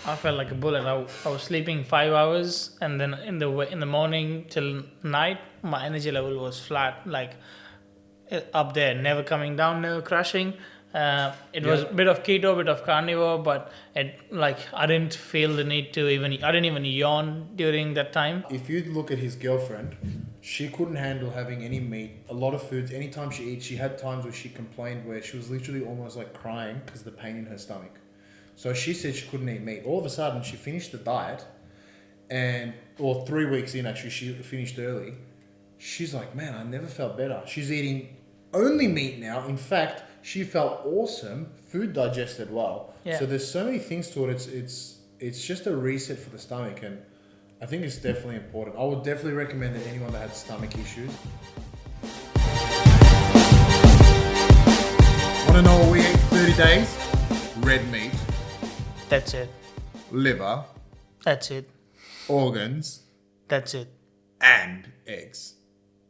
I felt like a bullet. I was sleeping 5 hours, and then in the morning till night, my energy level was flat, like up there, never coming down, never crashing. It was a Yeah. bit of keto, bit of carnivore, but it like I didn't feel the need to even. I didn't even yawn during that time. If you look at his girlfriend, she couldn't handle having any meat, a lot of foods. Anytime she eats, she had times where she complained where she was literally almost like crying because of the pain in her stomach. So she said she couldn't eat meat. All of a sudden, she finished the diet, and or 3 weeks in, actually, she finished early. She's like, man, I never felt better. She's eating only meat now. In fact, she felt awesome. Food digested well. Yeah. So there's so many things to it. It's just a reset for the stomach, and I think it's definitely important. I would definitely recommend that anyone that had stomach issues. Want to know what we ate for 30 days? Red meat, That's it. liver, That's it. organs, That's it. and eggs.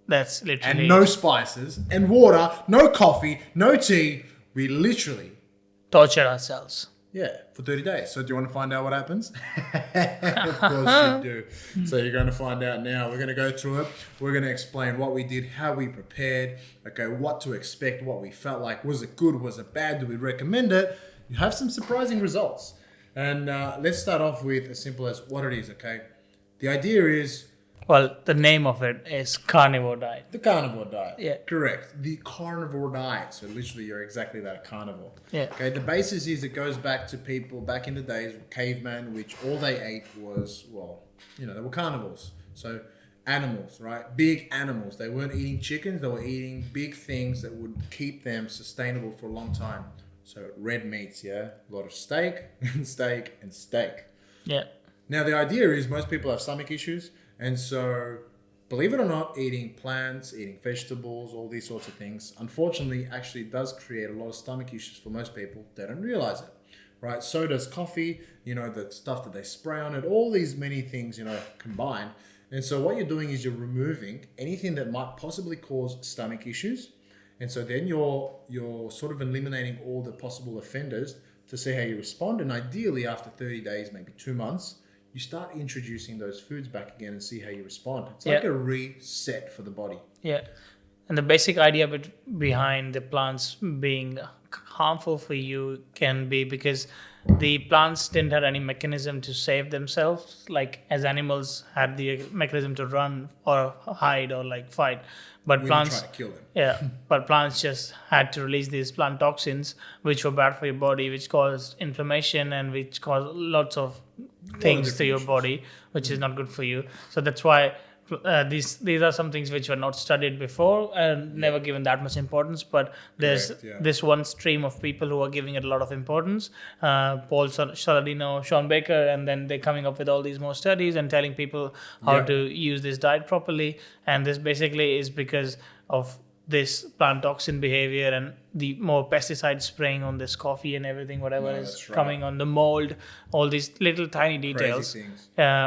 That's literally. And no spices, and water, no coffee, no tea. We literally, torture ourselves. for 30 days. So do you want to find out what happens? Of course you do. So you're going to find out now. We're going to go through it. We're going to explain what we did, how we prepared, okay, what to expect, what we felt like. Was it good? Was it bad? Do we recommend it? You have some surprising results. And let's start off with as simple as what it is, okay? The idea is Well, the name of it is carnivore diet. the carnivore diet. Yeah. Correct. The carnivore diet. So literally you're exactly that, a carnivore. Yeah. Okay, the basis is it goes back to people back in the days, caveman, which all they ate was, well, they were carnivores. So animals, right? Big animals. They weren't eating chickens, they were eating big things that would keep them sustainable for a long time. So red meats, yeah? A lot of steak and steak and steak. Yeah. Now, the idea is most people have stomach issues. And so, believe it or not, eating plants, eating vegetables, all these sorts of things, unfortunately, actually does create a lot of stomach issues for most people. They don't realize it, right? So does coffee, the stuff that they spray on it, all these many things, combined. And so what you're doing is you're removing anything that might possibly cause stomach issues. And so then you're sort of eliminating all the possible offenders to see how you respond. And ideally, after 30 days, maybe 2 months, you start introducing those foods back again and see how you respond. It's like a reset for the body. Yeah. And the basic idea behind the plants being harmful for you can be because the plants didn't have any mechanism to save themselves, like as animals had the mechanism to run or hide or like fight. But We're plants trying to kill them. Yeah, but plants just had to release these plant toxins, which were bad for your body, which caused inflammation and which caused lots of things to your body, which is not good for you. So that's why these are some things which were not studied before and never given that much importance. But there's this one stream of people who are giving it a lot of importance. Paul Saladino, Sean Baker, and then they're coming up with all these more studies and telling people how to use this diet properly. And this basically is because of this plant toxin behavior and the more pesticide spraying on this coffee and everything, whatever is coming on the mold, all these little tiny details,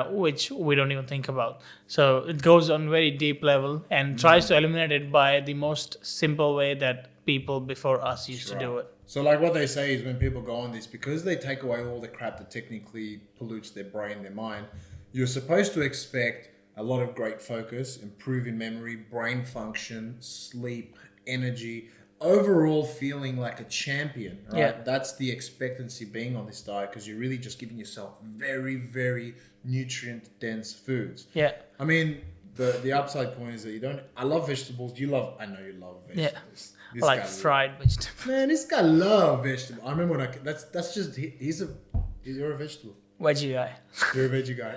which we don't even think about. So it goes on very deep level and tries to eliminate it by the most simple way that people before us used to do it. So like what they say is when people go on this, because they take away all the crap that technically pollutes their brain, their mind, you're supposed to expect a lot of great focus, improving memory, brain function, sleep, energy, overall feeling like a champion, right? Yeah. That's the expectancy being on this diet because you're really just giving yourself very, very nutrient-dense foods. Yeah. I mean, the upside point is that you don't... I love vegetables. I know you love vegetables. Yeah. Like fried vegetables. Man, this guy love vegetables. I remember when that's just... You're a vegetable. Veggie guy. You're a veggie guy.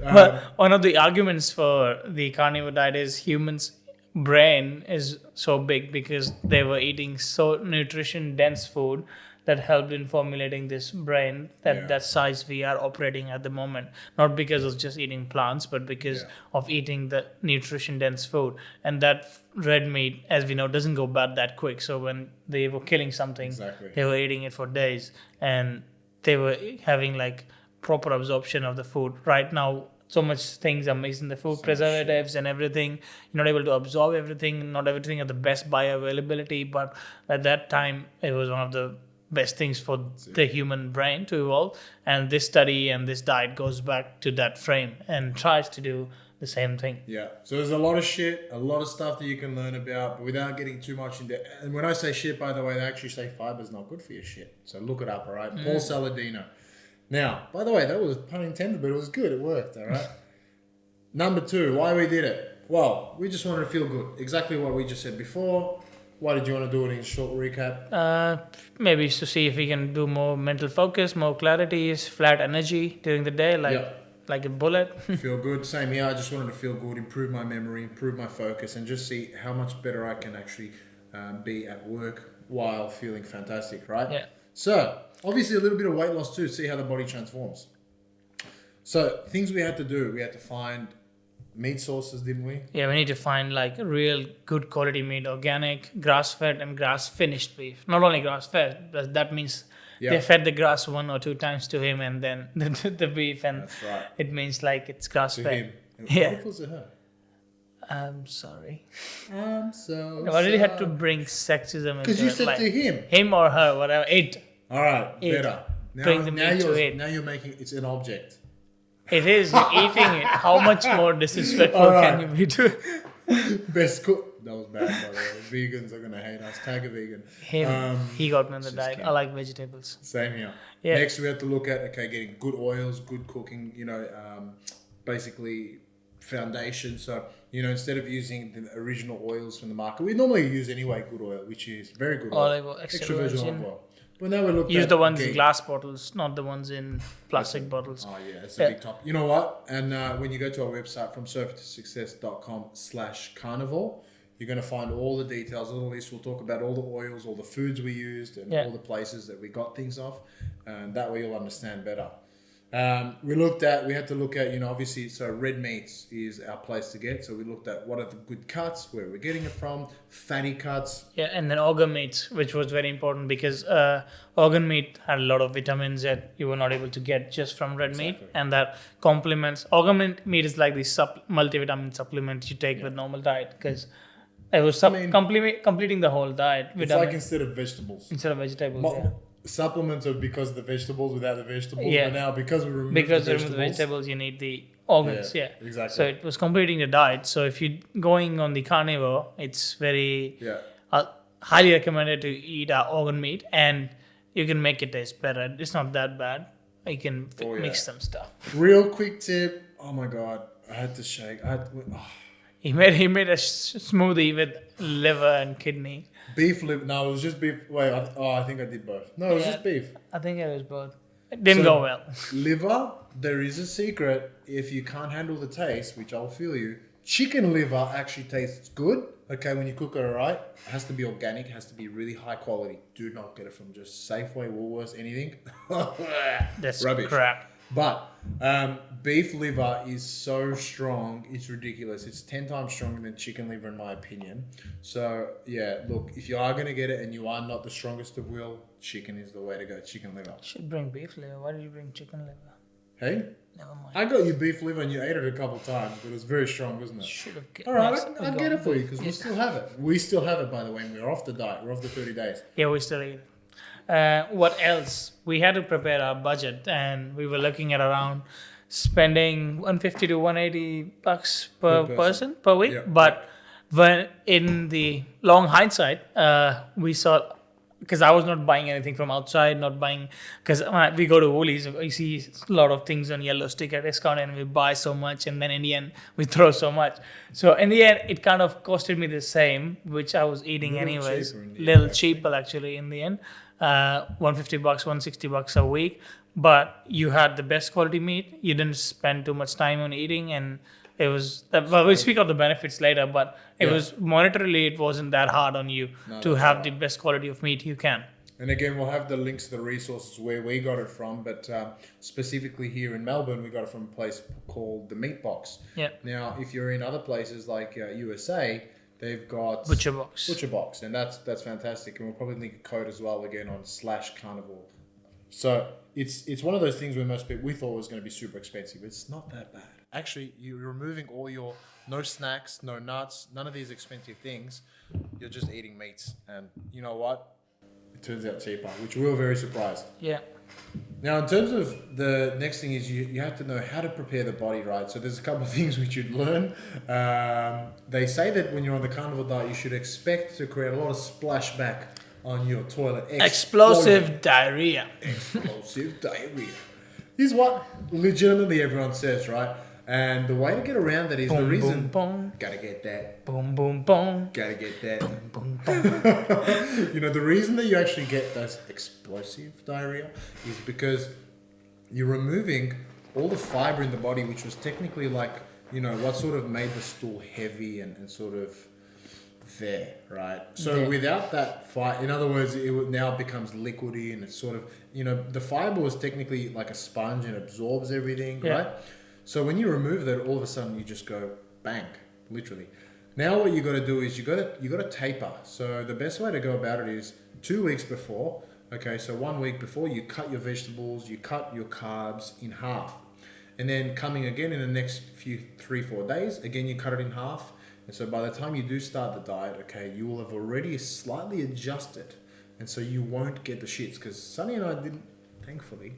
But one of the arguments for the carnivore diet is humans' brain is so big because they were eating so nutrition dense food that helped in formulating this brain that size we are operating at the moment. Not because of just eating plants, but because of eating the nutrition dense food. And that red meat, as we know, doesn't go bad that quick. So when they were killing something, they were eating it for days and they were having like proper absorption of the food. Right now, so much things are mixed in the food, preservatives and everything. You're not able to absorb everything. Not everything at the best bioavailability. But at that time, it was one of the best things for the human brain to evolve. And this study and this diet goes back to that frame and tries to do the same thing. Yeah. So there's a lot of shit, a lot of stuff that you can learn about, but without getting too much into. And when I say shit, by the way, they actually say fiber's not good for your shit. So look it up, all right? Paul Saladino. Now, by the way, that was pun intended, but it was good. It worked, all right? Number 2, why we did it? Well, we just wanted to feel good. Exactly what we just said before. Why did you want to do it in a short recap? Maybe to see if we can do more mental focus, more clarity, flat energy during the day, like a bullet. Feel good. Same here. I just wanted to feel good, improve my memory, improve my focus, and just see how much better I can actually be at work while feeling fantastic, right? Yeah. So, obviously a little bit of weight loss too, see how the body transforms. So, things we had to do, we had to find meat sources, didn't we? Yeah, we need to find like real good quality meat, organic, grass-fed and grass-finished beef. Not only grass-fed, but that means they fed the grass 1 or 2 times to him and then the beef, and that's right. It means like it's grass-fed. To him. Yeah. What was it her? I'm sorry. I'm so Why did you have to bring sexism into it? Because you said to him. Him or her, whatever. It. All right, Eat. better. Bring the meat to it. Now you're making it's an object. It is. You're eating it. How much more disrespectful can you be to Best cook. That was bad, by the way. Vegans are going to hate us. Tag a vegan. him? He got me on the just diet. kidding. I like vegetables. Same here. Yeah. Next, we have to look at, getting good oils, good cooking, basically foundation. So, instead of using the original oils from the market, we normally use anyway good oil, which is very good oil. Olive oil, extra virgin virgin. olive oil. But now we look Use at the ones in ghee. glass bottles, not the ones in plastic bottles. Oh yeah, it's a big top. You know what? And when you go to our website from surftosuccess.com/carnivore, you're going to find all the details, all the list. We'll talk about all the oils, all the foods we used, and all the places that we got things off. And that way you'll understand better. We had to look at, obviously, so red meats is our place to get. So we looked at what are the good cuts, where we're getting it from, fatty cuts. Yeah, and then organ meats, which was very important because organ meat had a lot of vitamins that you were not able to get just from red meat. And that complements, organ meat is like the multivitamin supplement you take with normal diet, because it was completing the whole diet. It's like instead of vegetables. Instead of vegetables, Supplements are because of the vegetables without the vegetables. Yeah. But now because we remove the vegetables, you need the organs. Yeah, exactly. So it was completing the diet. So if you're going on the carnivore, it's very highly recommended to eat organ meat, and you can make it taste better. It's not that bad. You can mix some stuff. Real quick tip. Oh my god, I had to shake. He made a smoothie with liver and kidney. Beef liver. No, it was just beef. Wait, I think I did both. No, it was just beef. I think it was both. It didn't go well. Liver, there is a secret. If you can't handle the taste, which I'll feel you, chicken liver actually tastes good. Okay, when you cook it, all right. It has to be organic. It has to be really high quality. Do not get it from just Safeway, Woolworths, anything. That's rubbish. Crap. But beef liver is so strong, it's ridiculous. It's 10 times stronger than chicken liver, in my opinion. So, yeah, look, if you are going to get it and you are not the strongest of will, chicken is the way to go. Chicken liver. Should bring beef liver. Why did you bring chicken liver? Hey? Never mind. I got you beef liver and you ate it a couple times, but it was very strong, wasn't it? Should have. All right, I'll get it for you because we still have it. We still have it, by the way, and we're off the diet. We're off the 30 days. Yeah, we still eat it. What else? We had to prepare our budget, and we were looking at around spending $150 to $180 per person per week. Yeah. But when in the long hindsight, we saw, because I was not buying anything from outside, because we go to Woolies, we see a lot of things on yellow sticker discount, and we buy so much, and then in the end we throw so much. So in the end, it kind of costed me the same, which I was eating anyways, little cheaper actually in the end. $150, $160 a week, but you had the best quality meat. You didn't spend too much time on eating, and it was. Well, we'll speak of the benefits later, but it was monetarily, it wasn't that hard on you to have the best quality of meat you can. And again, we'll have the links to the resources where we got it from, but specifically here in Melbourne, we got it from a place called the Meat Box. Yeah. Now, if you're in other places like USA, they've got Butcher Box, and that's fantastic. And we'll probably link a code as well again on /carnivore. So it's one of those things where most people, we thought it was going to be super expensive. It's not that bad. Actually, you're removing all your no snacks, no nuts, none of these expensive things. You're just eating meats, and you know what? turns out cheaper, which we were very surprised. Yeah. Now, in terms of the next thing is you have to know how to prepare the body, right? So there's a couple of things which you'd learn. They say that when you're on the carnivore diet, you should expect to create a lot of splashback on your toilet. Explosive diarrhea. Explosive diarrhea. Here's what legitimately everyone says, right? And the way to get around that is Boom, the reason. boom, boom. Gotta get that. Boom, boom, boom. Gotta get that. Boom, boom. You know, the reason that you actually get those explosive diarrhea is because you're removing all the fiber in the body, which was technically like, you know, what sort of made the stool heavy and sort of there, right? So Yeah. without that fiber, in other words, now becomes liquidy and it's sort of, you know, the fiber was technically like a sponge and absorbs everything, Yeah. right? So when you remove that, all of a sudden you just go bang, literally. Now what you got to do is you got to taper. So the best way to go about it is 2 weeks before. Okay, so 1 week before you cut your vegetables, you cut your carbs in half, and then coming again in the next few 3-4 days, again you cut it in half. And so by the time you do start the diet, okay, you will have already slightly adjusted, and so you won't get the shits. Because Sunny and I didn't, thankfully,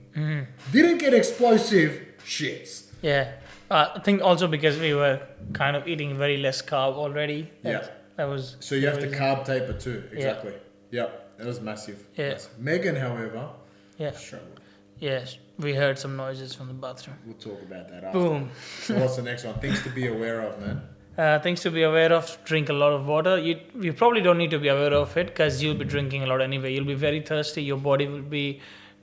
didn't get explosive shits. Yeah. I think also because we were kind of eating very less carb already. That was. So you have to the carb taper too. Exactly. Yep. That was massive. Yeah. Massive. Megan, however, Yeah. struggled. Yes. We heard some noises from the bathroom. We'll talk about that after. Boom. So what's the next one? Things to be aware of, man. Things to be aware of: drink a lot of water. You probably don't need to be aware of it because you'll be drinking a lot anyway. You'll be very thirsty. Your body will be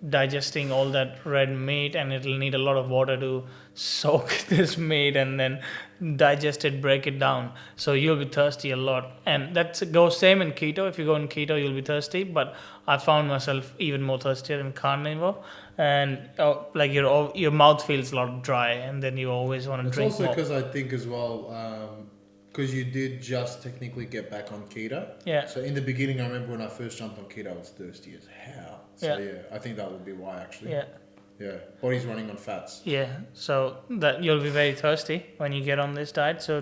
digesting all that red meat, and it'll need a lot of water to soak this meat and then digest it, break it down. So you'll be thirsty a lot, and that goes same in keto. If you go in keto, you'll be thirsty. But I found myself even more thirstier in carnivore, and like your mouth feels a lot dry, and then you always want to It's drink also more. because I think as well, because you did just technically get back on keto. Yeah. So in the beginning, I remember when I first jumped on keto, I was thirsty as hell. So yeah, I think that would be why actually. Yeah. Yeah. Body's running on fats. Yeah, so that you'll be very thirsty when you get on this diet. So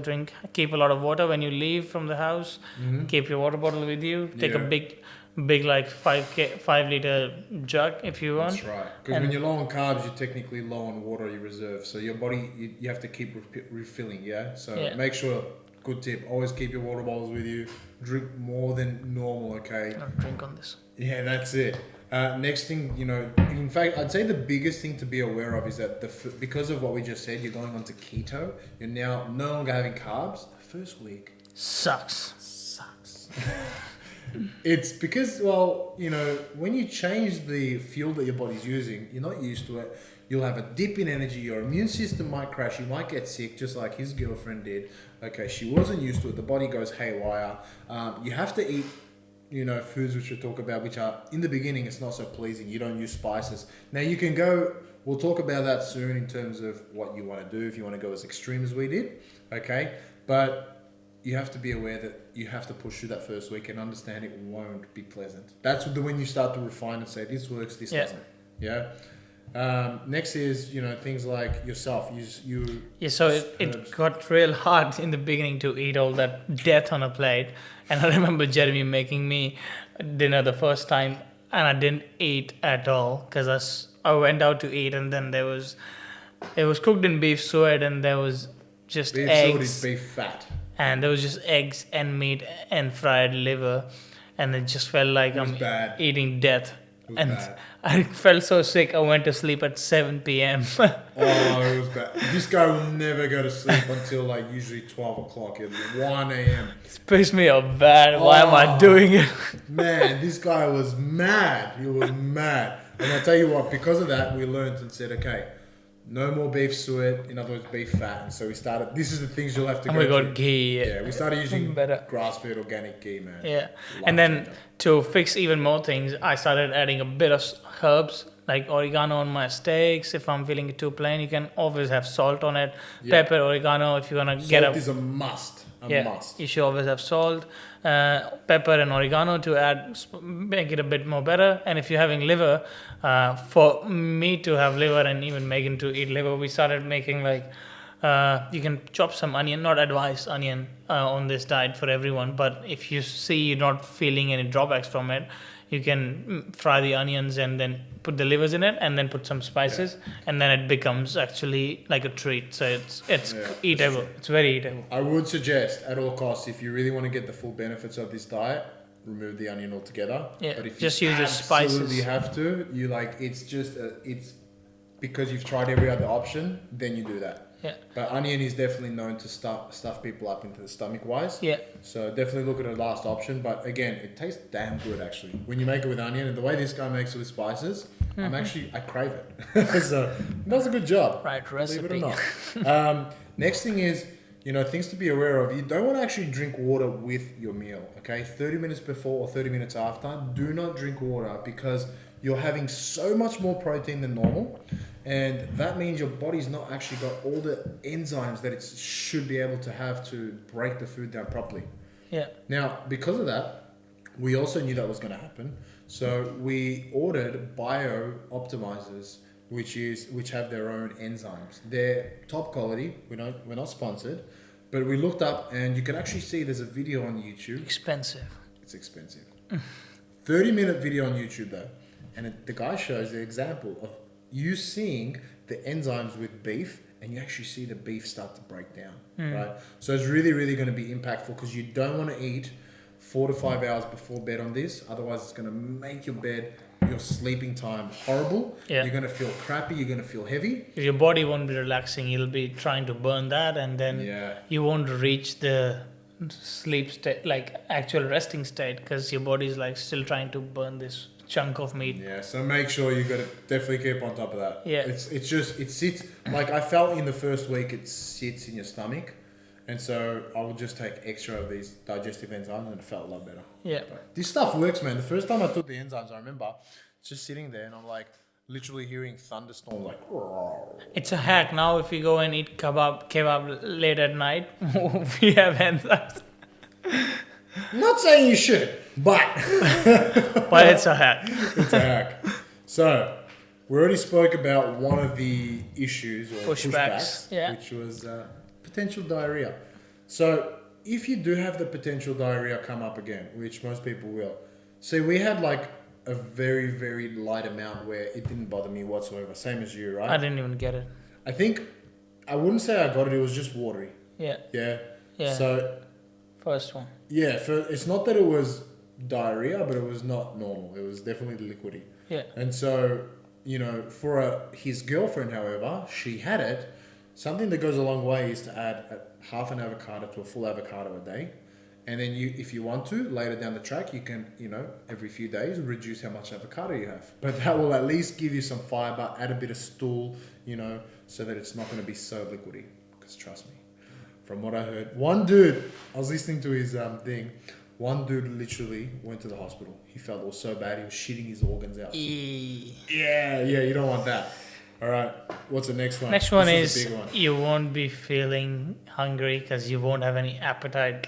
keep a lot of water when you leave from the house. Keep your water bottle with you. Take a big like 5 liter jug if you want. That's right. Because when you're low on carbs, you're technically low on water you reserve. So your body, you have to keep refilling. Yeah. So make sure. Good tip. Always keep your water bottles with you. Drink more than normal. Okay. I'll drink on this. Yeah, that's it. Next thing, you know, in fact, I'd say the biggest thing to be aware of is that because of what we just said, you're going on to keto. You're now no longer having carbs. The first week Sucks. It's because, well, you know, when you change the fuel that your body's using, you're not used to it. You'll have a dip in energy. Your immune system might crash. You might get sick, just like his girlfriend did. Okay, she wasn't used to it. The body goes haywire. You have to eat, you know, foods which we'll talk about, which are, in the beginning, it's not so pleasing. You don't use spices. Now, you can go, we'll talk about that soon in terms of what you want to do, if you want to go as extreme as we did. Okay, but you have to be aware that you have to push through that first week and understand it won't be pleasant. That's when you start to refine and say, this works, this doesn't. Yeah. Next is, you know, things like yourself. So it got real hard in the beginning to eat all that death on a plate. And I remember Jeremy making me dinner the first time, and I didn't eat at all because I went out to eat, and then it was cooked in beef suet, and there was just beef eggs. Suet is beef fat. And there was just eggs and meat and fried liver, and it just felt like I'm eating death. And bad. I felt so sick. I went to sleep at 7 p.m. Oh, it was bad. This guy will never go to sleep until like usually 12 o'clock at 1 a.m. It pissed me off bad. Why am I doing it? Man, this guy was mad. He was mad. And I tell you what, because of that, we learned and said, okay, no more beef suet, in other words, beef fat. And so we started, this is the things you'll have to And go we got through. ghee. Yeah, we started using Better. grass-fed organic ghee, man. Yeah. Life And then changer. to fix even more things, I started adding a bit of herbs like oregano on my steaks. If I'm feeling it too plain, you can always have salt on it. Yeah. Pepper, oregano, if you want to get Salt a... is a must. Must. You should always have salt, pepper and oregano to make it a bit more better. And if you're having liver, for me to have liver and even Megan to eat liver, we started making like, you can chop some onion, not advise onion on this diet for everyone, but if you see you're not feeling any drawbacks from it, you can fry the onions and then put the livers in it, and then put some spices, and then it becomes actually like a treat. So it's eatable. It's very eatable. I would suggest at all costs, if you really want to get the full benefits of this diet, remove the onion altogether. Yeah, But if just you use the spices. absolutely have to, you it's because you've tried every other option, then you do that. Yeah. But onion is definitely known to stuff people up into the stomach wise. Yeah. So definitely look at the last option. But again, it tastes damn good actually when you make it with onion, and the way this guy makes it with spices, I crave it. So that's a good job. Right recipe. Believe it or not. Next thing is, things to be aware of. You don't want to actually drink water with your meal. Okay, 30 minutes before or 30 minutes after, do not drink water because you're having so much more protein than normal. And that means your body's not actually got all the enzymes that it should be able to have to break the food down properly. Yeah. Now, because of that, we also knew that was going to happen. So we ordered bio optimizers, which have their own enzymes. They're top quality. We're not sponsored, but we looked up and you can actually see there's a video on YouTube. Expensive. It's expensive. 30-minute video on YouTube though. And the guy shows the example of you seeing the enzymes with beef, and you actually see the beef start to break down, right? So it's really, really going to be impactful because you don't want to eat 4 to 5 hours before bed on this. Otherwise, it's going to make your sleeping time horrible. Yeah. You're going to feel crappy. You're going to feel heavy. Your body won't be relaxing. You'll be trying to burn that, and then you won't reach the sleep state, like actual resting state, because your body's like still trying to burn this chunk of meat. Yeah, so make sure you got to definitely keep on top of that. Yeah. It sits, like I felt in the first week, it sits in your stomach. And so I would just take extra of these digestive enzymes and it felt a lot better. Yeah. But this stuff works, man. The first time I took the enzymes, I remember just sitting there and I'm like literally hearing thunderstorms like. It's a hack. Now if you go and eat kebab late at night, we have enzymes. Not saying you should, but. But it's a hack. It's a hack. So we already spoke about one of the issues or pushbacks, which was potential diarrhea. So if you do have the potential diarrhea come up again, which most people will, see, we had like a very, very light amount where it didn't bother me whatsoever. Same as you, right? I didn't even get it. I wouldn't say I got it. It was just watery. Yeah. Yeah. Yeah. So. First one. Yeah. It's not that it was diarrhea, but it was not normal. It was definitely liquidy. Yeah. And so, for his girlfriend, however, she had it. Something that goes a long way is to add half an avocado to a full avocado a day. And then if you want to, later down the track, you can, every few days, reduce how much avocado you have. But that will at least give you some fiber, add a bit of stool, so that it's not going to be so liquidy. Because trust me, from what I heard, one dude, I was listening to his thing, one dude literally went to the hospital. He felt it was so bad, he was shitting his organs out. Yeah, you don't want that. All right, what's the next one? Next one is a big one. You won't be feeling hungry because you won't have any appetite.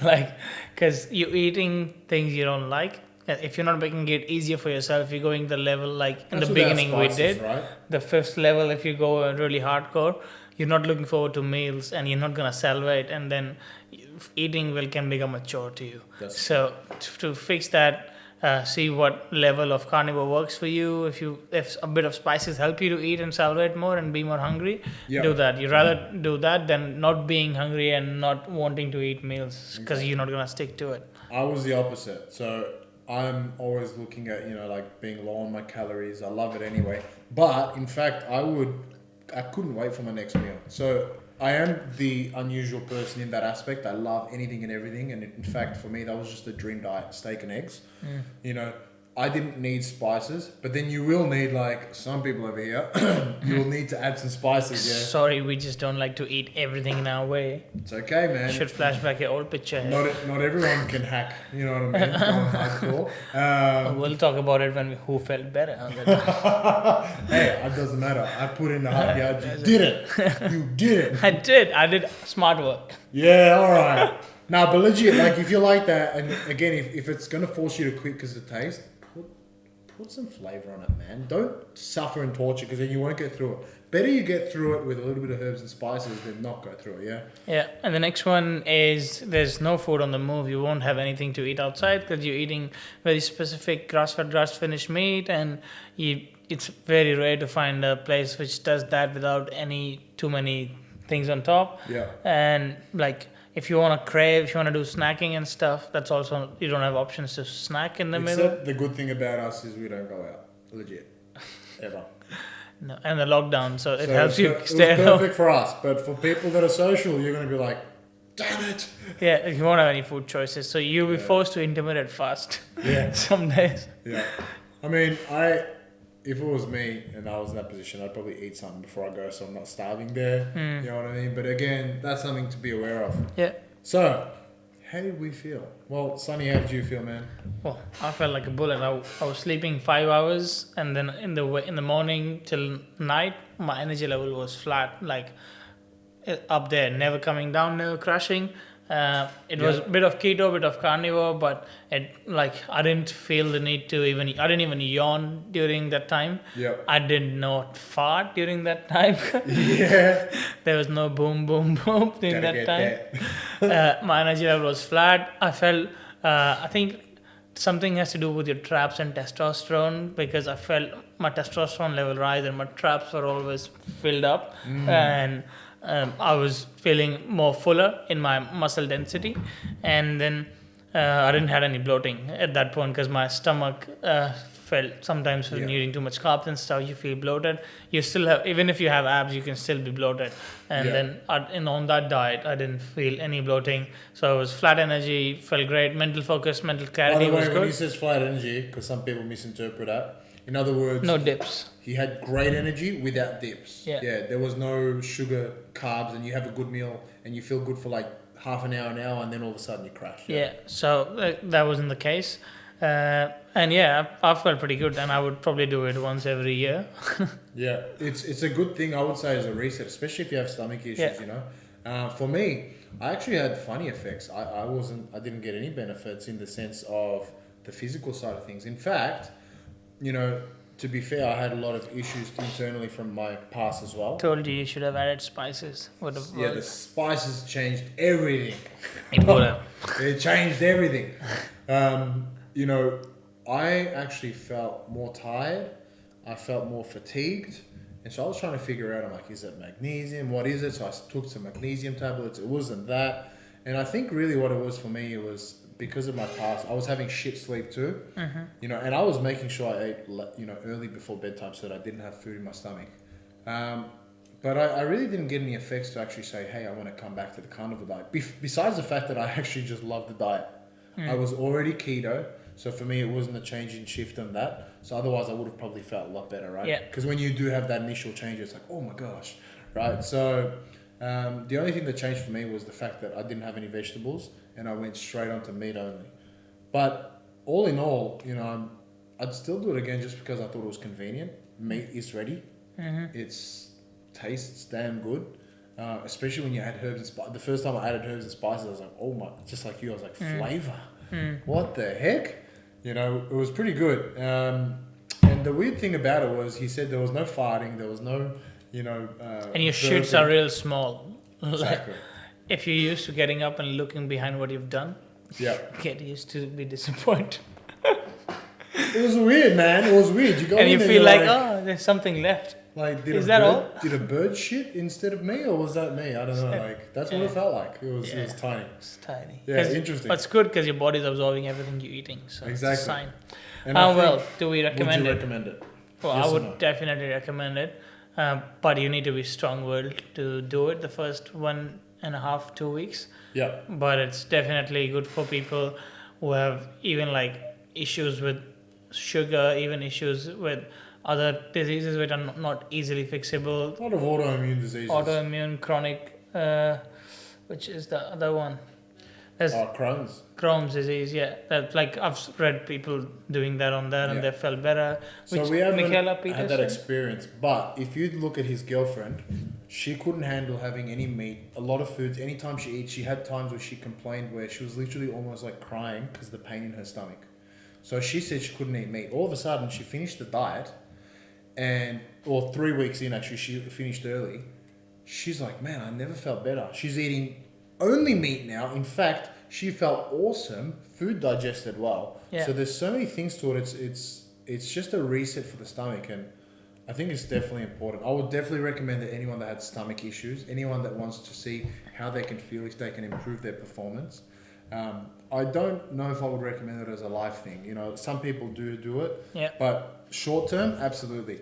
Because you're eating things you don't like. If you're not making it easier for yourself, you're going the level like in the beginning we did. Right? The 5th level, if you go really hardcore, you're not looking forward to meals and you're not going to salivate, and then eating can become a chore to you. So to fix that, see what level of carnivore works for you. If a bit of spices help you to eat and salivate more and be more hungry, do that. You'd rather do that than not being hungry and not wanting to eat meals because you're not going to stick to it. I was the opposite. So I'm always looking at, being low on my calories. I love it anyway. But in fact, I couldn't wait for my next meal. So I am the unusual person in that aspect. I love anything and everything. And in fact, for me, that was just a dream diet, steak and eggs. I didn't need spices, but then you will need, like some people over here, you'll need to add some spices, yeah? Sorry, we just don't like to eat everything in our way. It's okay, man. Should flashback your old picture. Not everyone can hack, you know what I mean? Go hardcore. We'll talk about it when who felt better. Hey, it doesn't matter. I put in the hard yard. You did it. You did it. I did smart work. Yeah, all right. Nah, but legit, like if you like that, and again, if it's going to force you to quit because of the taste, put some flavor on it, man. Don't suffer and torture because then you won't get through it. Better you get through it with a little bit of herbs and spices than not go through it, yeah? Yeah, and the next one is there's no food on the move. You won't have anything to eat outside because you're eating very specific grass-fed, grass-finished meat, and it's very rare to find a place which does that without too many things on top. Yeah. And like if you want to crave, if you want to do snacking and stuff, that's also, you don't have options to snack in the middle. Except the good thing about us is we don't go out. Legit. Ever. No, and the lockdown, so it So helps you it's stay at home. perfect for us. But for people that are social, you're going to be like, damn it. Yeah, you won't have any food choices, so you'll be forced to intermittent fast. Yeah. Some days. Yeah. I mean, if it was me and I was in that position, I'd probably eat something before I go so I'm not starving there. You know what I mean? But again, that's something to be aware of. Yeah. So, how did we feel? Well, Sonny, how did you feel, man? Well, I felt like a bullet. I was sleeping 5 hours, and then in the morning till night, my energy level was flat, like up there, never coming down, never crashing. It was a bit of keto, bit of carnivore, but I didn't feel the need to I didn't even yawn during that time. Yep. I did not fart during that time. Yeah. There was no boom, boom, boom during that time. My energy level was flat. I felt, I think something has to do with your traps and testosterone, because I felt my testosterone level rise and my traps were always filled up. And I was feeling more fuller in my muscle density, and then I didn't have any bloating at that point because my stomach felt sometimes when you're eating too much carbs and stuff, you feel bloated. You still have, even if you have abs, you can still be bloated. And then on that diet, I didn't feel any bloating, so it was flat energy, felt great, mental focus, mental clarity was when good. he says flat energy, because some people misinterpret that. In other words, No dips. he had great energy without dips. Yeah. There was no sugar, carbs, and you have a good meal and you feel good for like half an hour, and then all of a sudden you crash. Yeah, so that wasn't the case. And yeah, I felt pretty good, and I would probably do it once every year. Yeah, it's a good thing, I would say, as a reset, especially if you have stomach issues, you know. For me, I actually had funny effects. I didn't get any benefits in the sense of the physical side of things. In fact, you know, to be fair, I had a lot of issues internally from my past as well. Told you should have added spices. Yeah, the spices changed everything. It would have. It changed everything. You know, I actually felt more tired. I felt more fatigued. And so I was trying to figure out, I'm like, is it magnesium? What is it? So I took some magnesium tablets. It wasn't that. And I think really what it was for me, it was because of my past, I was having shit sleep too. You know, and I was making sure I ate, you know, early before bedtime so that I didn't have food in my stomach. But I really didn't get any effects to actually say, hey, I want to come back to the carnivore diet. Besides the fact that I actually just loved the diet. I was already keto. So for me, it wasn't a change in shift on that. So otherwise, I would have probably felt a lot better, right? Yeah. Because when you do have that initial change, it's like, oh my gosh, right? So the only thing that changed for me was the fact that I didn't have any vegetables and I went straight onto meat only. But all in all, you know, I'd still do it again just because I thought it was convenient. Meat is ready. It's tastes damn good. Especially when you add herbs and spices. The first time I added herbs and spices, I was like, oh my, just like you, I was like, flavor. What the heck? You know, it was pretty good. And the weird thing about it was he said there was no farting, there was no, you know... and your shoots are real small. Exactly. If you're used to getting up and looking behind what you've done, get used to be disappointed. It was weird, man. It was weird. You go and in you there, feel you're like, oh, there's something left. Like, Is that all? Did a bird shit instead of me, or was that me? I don't know. Like, that's what it felt like. It was tiny. It's tiny. Yeah, interesting. But it's good because your body's absorbing everything you're eating. So Exactly. it's a sign. And Well, do we recommend would you it? recommend it? Well, Yes I or would no? definitely recommend it. But you need to be strong-willed to do it the first 1.5, 2 weeks. Yeah. But it's definitely good for people who have even like issues with sugar, even issues with other diseases which are not easily fixable. A lot of autoimmune diseases. Autoimmune, chronic, which is the other one. There's Crohn's. Crohn's disease, yeah. That like I've read people doing that on there and they felt better. So Which we haven't Michaela had Peterson? that experience. But if you look at his girlfriend, she couldn't handle having any meat, a lot of foods. Anytime she eats, she had times where she complained where she was literally almost like crying because of the pain in her stomach. So she said she couldn't eat meat. All of a sudden, she finished the diet, or 3 weeks in, actually, she finished early. She's like, man, I never felt better. She's eating only meat now. In fact, she felt awesome. Food digested well. Yeah. So there's so many things to it. It's just a reset for the stomach, and I think it's definitely important. I would definitely recommend that anyone that had stomach issues, anyone that wants to see how they can feel, if they can improve their performance. I don't know if I would recommend it as a life thing. You know, some people do it. Yeah. But short term, absolutely.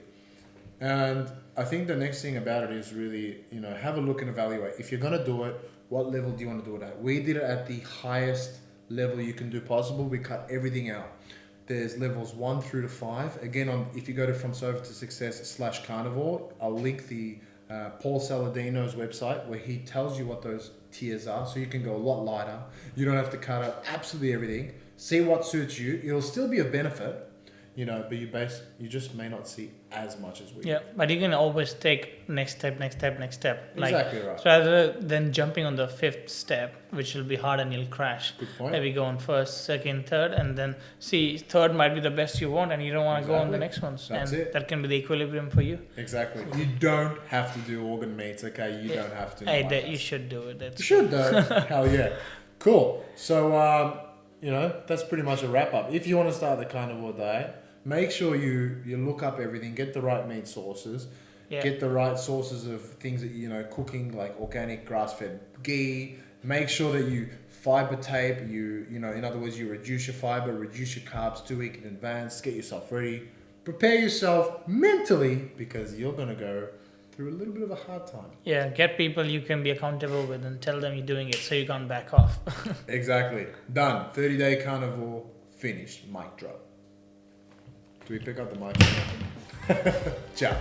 And I think the next thing about it is really, you know, have a look and evaluate. If you're going to do it, what level do you want to do it at? We did it at the highest level you can do possible. We cut everything out. There's levels 1 through to 5. Again, if you go to From Sober to Success /Carnivore, I'll link the Paul Saladino's website where he tells you what those tiers are, so you can go a lot lighter. You don't have to cut out absolutely everything. See what suits you. It'll still be a benefit, you know, but you just may not see as much as we do. Yeah, but you can always take next step. Like, Exactly right. rather than jumping on the 5th step, which will be hard and you'll crash. Good point. Maybe go on 1st, 2nd, 3rd, and then see 3rd might be the best you want, and you don't want to go on the next ones. That's and it. that can be the equilibrium for you. Exactly. You don't have to do organ meats, okay? You don't have to. Hey, you should do it. You should though. Hell yeah. Cool. So, you know, that's pretty much a wrap up. If you want to start the carnivore diet, make sure you look up everything, get the right meat sources, get the right sources of things that, you know, cooking, like organic grass-fed ghee. Make sure that you fiber tape, you know, in other words, you reduce your fiber, reduce your carbs 2 weeks in advance, get yourself ready. Prepare yourself mentally because you're going to go through a little bit of a hard time. Yeah, get people you can be accountable with and tell them you're doing it so you can't back off. Exactly. Done. 30-day carnivore, finished. Mic drop. Do we pick up the mic? Ciao.